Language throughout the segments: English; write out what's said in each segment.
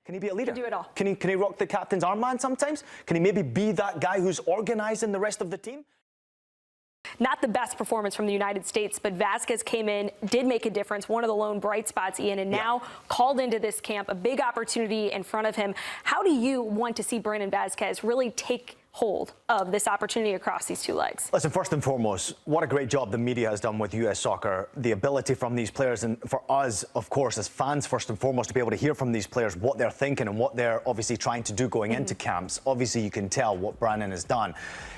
Can he be a leader? Can do it all. Can he rock the captain's armband sometimes? Can he maybe be that guy who's organising the rest of the team? Not the best performance from the United States, but Vasquez came in, did make a difference, one of the lone bright spots, Ian, and now called into this camp, a big opportunity in front of him. How do you want to see Brenden Vasquez really take hold of this opportunity across these two legs? Listen, first and foremost, what a great job the media has done with US soccer. The ability from these players, and for us, of course, as fans, first and foremost, to be able to hear from these players what they're thinking and what they're obviously trying to do going into camps. Obviously, you can tell what Brenden has done.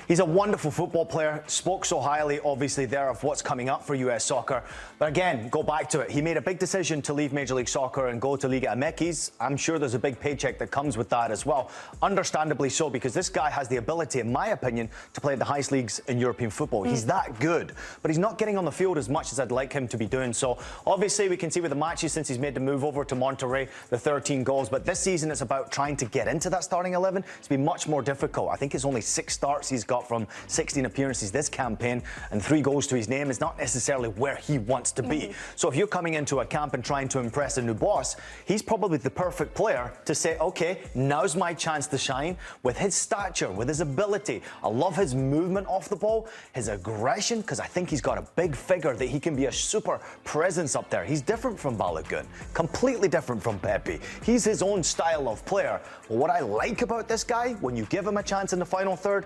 He's a wonderful football player, spoke so highly, obviously, there of what's coming up for US soccer. But again, go back to it. He made a big decision to leave Major League Soccer and go to Liga MX. I'm sure there's a big paycheck that comes with that as well. Understandably so, because this guy has the ability, in my opinion, to play at the highest leagues in European football. He's that good, but he's not getting on the field as much as I'd like him to be doing. So obviously we can see with the matches since he's made the move over to Monterrey, the 13 goals. But this season it's about trying to get into that starting 11. It's been much more difficult. I think it's only 6 starts he's got from 16 appearances this campaign, and 3 goals to his name is not necessarily where he wants to be. So if you're coming into a camp and trying to impress a new boss, he's probably the perfect player to say, okay, now's my chance to shine with his stature, with his ability. I love his movement off the ball, his aggression, because I think he's got a big figure that he can be a super presence up there. He's different from Balogun, completely different from Pepe. He's his own style of player. But what I like about this guy, when you give him a chance in the final third,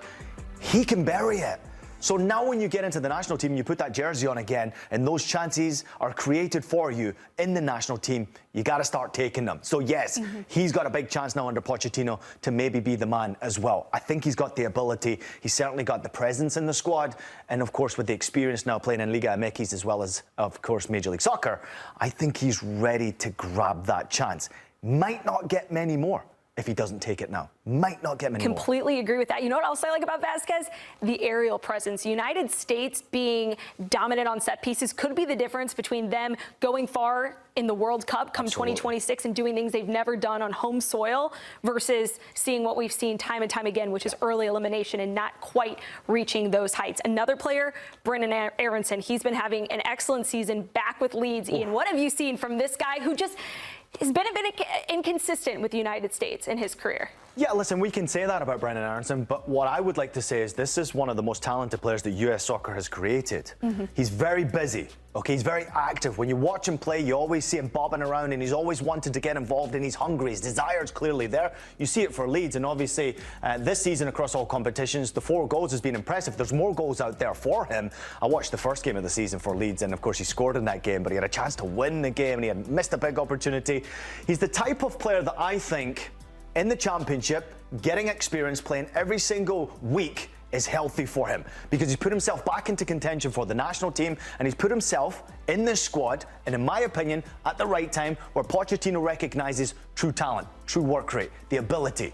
he can bury it. So now when you get into the national team, you put that jersey on again, and those chances are created for you in the national team, you got to start taking them. So yes, he's got a big chance now under Pochettino to maybe be the man as well. I think he's got the ability. He's certainly got the presence in the squad. And of course, with the experience now playing in Liga MX as well as, of course, Major League Soccer, I think he's ready to grab that chance. Might not get many more if he doesn't take it now. Might not get many more. Completely agree with that. You know what else I like about Vasquez? The aerial presence. United States being dominant on set pieces could be the difference between them going far in the World Cup come 2026 and doing things they've never done on home soil versus seeing what we've seen time and time again, which is early elimination and not quite reaching those heights. Another player, Brenden Aaronson, he's been having an excellent season back with Leeds. Ian, what have you seen from this guy who just has been a bit inconsistent with the United States in his career? Yeah, listen, we can say that about Brenden Aaronson, but what I would like to say is this is one of the most talented players that US soccer has created. He's very busy, okay? He's very active. When you watch him play, you always see him bobbing around, and he's always wanted to get involved, and he's hungry. His desire is clearly there. You see it for Leeds, and obviously this season across all competitions, the 4 goals has been impressive. There's more goals out there for him. I watched the first game of the season for Leeds, and of course he scored in that game, but he had a chance to win the game, and he had missed a big opportunity. He's the type of player that I think in the championship, getting experience, playing every single week is healthy for him because he's put himself back into contention for the national team, and he's put himself in this squad, and in my opinion, at the right time where Pochettino recognises true talent, true work rate, the ability.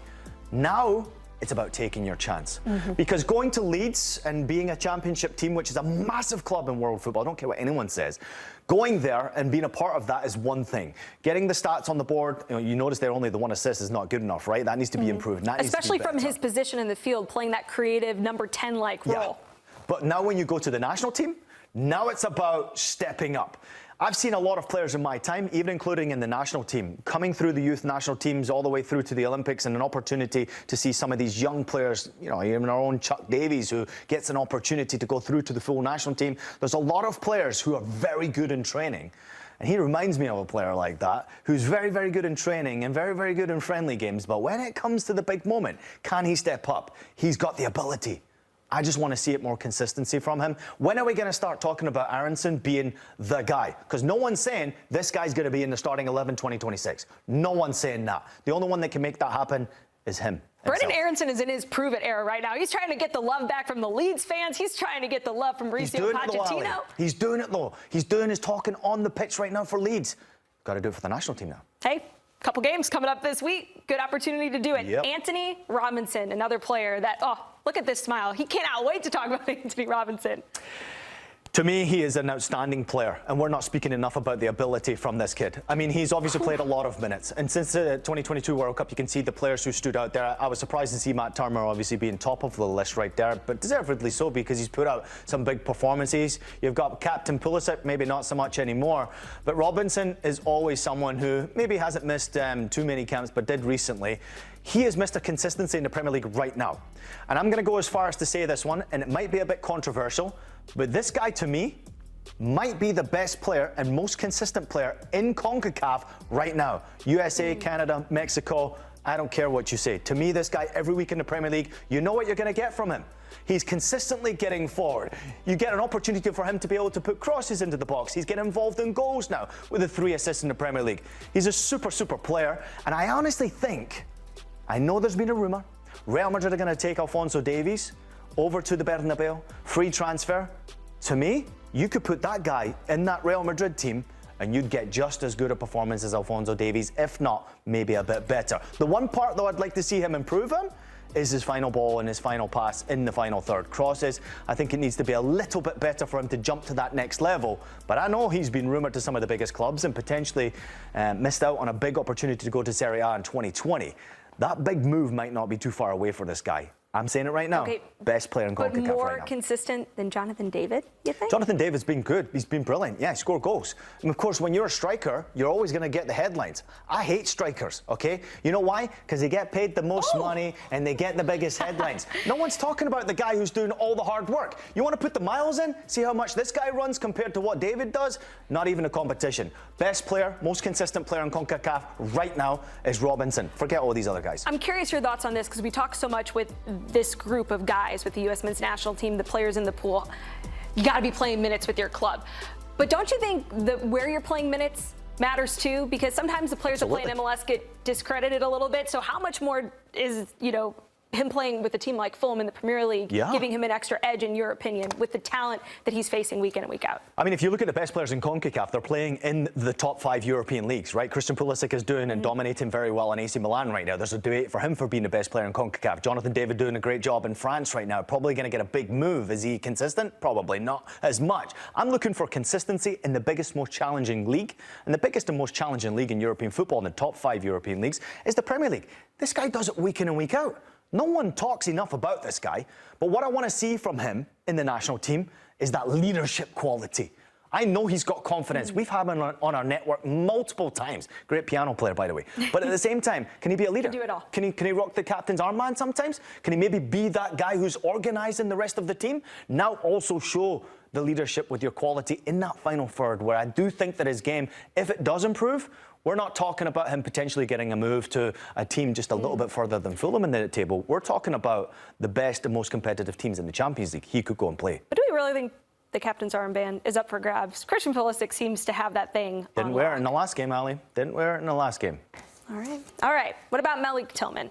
Now it's about taking your chance. Because going to Leeds and being a championship team, which is a massive club in world football, I don't care what anyone says, going there and being a part of that is one thing. Getting the stats on the board, you notice there only the 1 assist is not good enough, right? That needs to be improved. Especially from his position in the field, playing that creative number 10-like role. But now when you go to the national team, now it's about stepping up. I've seen a lot of players in my time, even including in the national team, coming through the youth national teams all the way through to the Olympics, and an opportunity to see some of these young players, even our own Chuck Davies, who gets an opportunity to go through to the full national team. There's a lot of players who are very good in training. And he reminds me of a player like that, who's very, very good in training and very, very good in friendly games. But when it comes to the big moment, can he step up? He's got the ability. I just want to see it more consistency from him. When are we going to start talking about Aaronson being the guy? Because no one's saying this guy's going to be in the starting 11 2026. No one's saying that. The only one that can make that happen is him. Brenden Aaronson is in his prove-it era right now. He's trying to get the love back from the Leeds fans. He's trying to get the love from Mauricio Pochettino. He's doing it, though. He's doing his talking on the pitch right now for Leeds. Got to do it for the national team now. Hey, couple games coming up this week. Good opportunity to do it. Antonee Robinson, another player that, oh, look at this smile. He cannot wait to talk about Antonee Robinson. To me, he is an outstanding player, and we're not speaking enough about the ability from this kid. I mean, he's obviously played a lot of minutes, and since the 2022 World Cup, you can see the players who stood out there. I was surprised to see Matt Turner obviously being top of the list right there, but deservedly so because he's put out some big performances. You've got Captain Pulisic, maybe not so much anymore, but Robinson is always someone who maybe hasn't missed too many camps, but did recently. He has Mr. Consistency in the Premier League right now. And I'm going to go as far as to say this one, and it might be a bit controversial, but this guy, to me, might be the best player and most consistent player in Concacaf right now. USA, Canada, Mexico, I don't care what you say. To me, this guy, every week in the Premier League, you know what you're going to get from him. He's consistently getting forward. You get an opportunity for him to be able to put crosses into the box. He's getting involved in goals now with the 3 assists in the Premier League. He's a super, super player, and I honestly think, I know there's been a rumour, Real Madrid are going to take Alphonso Davies over to the Bernabeu, free transfer. To me, you could put that guy in that Real Madrid team and you'd get just as good a performance as Alphonso Davies, if not, maybe a bit better. The one part, though, I'd like to see him improve on is his final ball and his final pass in the final third. Crosses, I think it needs to be a little bit better for him to jump to that next level. But I know he's been rumoured to some of the biggest clubs and potentially missed out on a big opportunity to go to Serie A in 2020. That big move might not be too far away for this guy. I'm saying it right now. Okay, best player in Concacaf right now. But more consistent than Jonathan David, you think? Jonathan David's been good. He's been brilliant. Yeah, he scored goals. And of course, when you're a striker, you're always going to get the headlines. I hate strikers, okay? You know why? Because they get paid the most money and they get the biggest headlines. No one's talking about the guy who's doing all the hard work. You want to put the miles in? See how much this guy runs compared to what David does? Not even a competition. Best player, most consistent player in Concacaf right now is Robinson. Forget all these other guys. I'm curious your thoughts on this because we talk so much with this group of guys with the U.S. men's national team, the players in the pool. You got to be playing minutes with your club. But don't you think that where you're playing minutes matters too? Because sometimes the players that play in MLS get discredited a little bit. So how much more is, him playing with a team like Fulham in the Premier League, giving him an extra edge, in your opinion, with the talent that he's facing week in and week out? I mean, if you look at the best players in CONCACAF, they're playing in the top 5 European leagues, right? Christian Pulisic is doing and dominating very well in AC Milan right now. There's a debate for him for being the best player in CONCACAF. Jonathan David doing a great job in France right now. Probably going to get a big move. Is he consistent? Probably not as much. I'm looking for consistency in the biggest, most challenging league. And the biggest and most challenging league in European football, in the top 5 European leagues, is the Premier League. This guy does it week in and week out. No one talks enough about this guy, but what I want to see from him in the national team is that leadership quality. I know he's got confidence. We've had him on our network multiple times. Great piano player, by the way. But at the same time, can he be a leader? Can do it all. Can he rock the captain's armband sometimes? Can he maybe be that guy who's organising the rest of the team? Now also show the leadership with your quality in that final third, where I do think that his game, if it does improve, we're not talking about him potentially getting a move to a team just a little bit further than Fulham in the table. We're talking about the best and most competitive teams in the Champions League. He could go and play. But do we really think the captain's armband is up for grabs? Christian Pulisic seems to have that thing. Didn't wear it in the last game, Ali. Didn't wear it in the last game. All right. All right. What about Malik Tillman?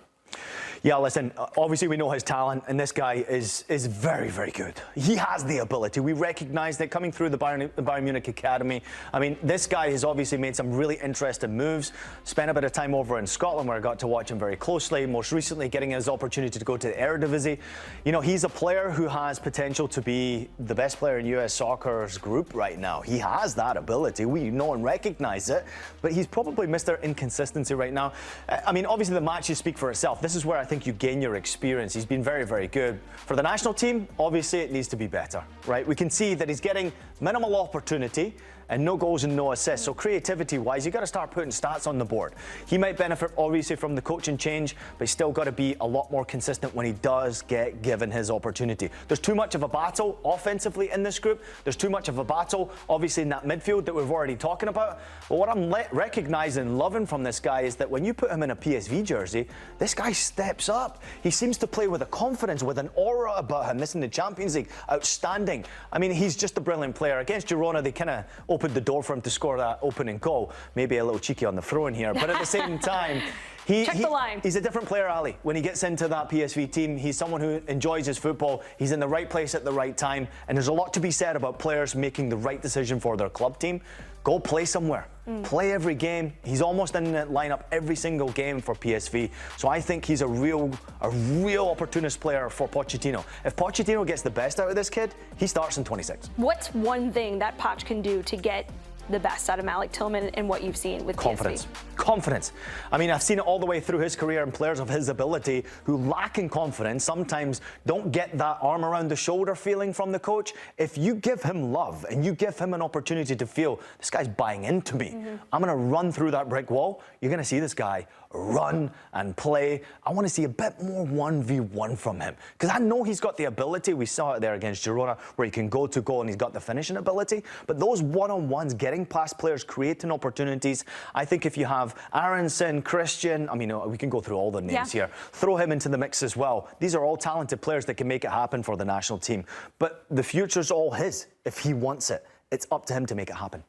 Yeah, listen, obviously we know his talent, and this guy is very, very good. He has the ability. We recognise that coming through the Bayern Munich Academy. I mean, this guy has obviously made some really interesting moves. Spent a bit of time over in Scotland where I got to watch him very closely. Most recently, getting his opportunity to go to the Eredivisie. You know, he's a player who has potential to be the best player in US soccer's group right now. He has that ability. We know and recognise it, but he's probably Mr. Inconsistency right now. I mean, obviously the matches speak for itself. This is where I think you gain your experience. He's been very, very good. For the national team, obviously it needs to be better, right? We can see that he's getting minimal opportunity and no goals and no assists. So creativity-wise, you got to start putting stats on the board. He might benefit, obviously, from the coaching change, but he's still got to be a lot more consistent when he does get given his opportunity. There's too much of a battle offensively in this group. There's too much of a battle, obviously, in that midfield that we've already talking about. But what I'm recognising and loving from this guy is that when you put him in a PSV jersey, this guy steps up. He seems to play with a confidence, with an aura about him. This in the Champions League, outstanding. I mean, he's just a brilliant player. Against Girona, they kind of opened the door for him to score that opening goal. Maybe a little cheeky on the throw in here, but at the same time, Check the line. He's a different player, Ali. When he gets into that PSV team, he's someone who enjoys his football. He's in the right place at the right time. And there's a lot to be said about players making the right decision for their club team. Go play somewhere. Play every game. He's almost in the lineup every single game for PSV. So I think he's a real opportunist player for Pochettino. If Pochettino gets the best out of this kid, he starts in 26. What's one thing that Poch can do to get the best out of Malik Tillman and what you've seen with Confidence. PSV? Confidence. I mean, I've seen it all the way through his career, and players of his ability who lack in confidence sometimes don't get that arm around the shoulder feeling from the coach. If you give him love and you give him an opportunity to feel, this guy's buying into me, I'm going to run through that brick wall, you're going to see this guy run and play. I want to see a bit more 1v1 from him, because I know he's got the ability. We saw it there against Girona, where he can go to goal and he's got the finishing ability. But those one-on-ones, getting past players, creating opportunities, I think if you have Aaronson, Christian, I mean, we can go through all the names here. Throw him into the mix as well. These are all talented players that can make it happen for the national team. But the future's all his if he wants it. It's up to him to make it happen.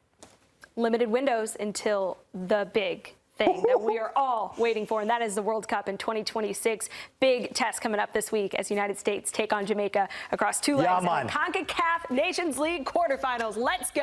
Limited windows until the big thing that we are all waiting for, and that is the World Cup in 2026. Big test coming up this week as United States take on Jamaica across two legs in the Concacaf Nations League quarterfinals. Let's go.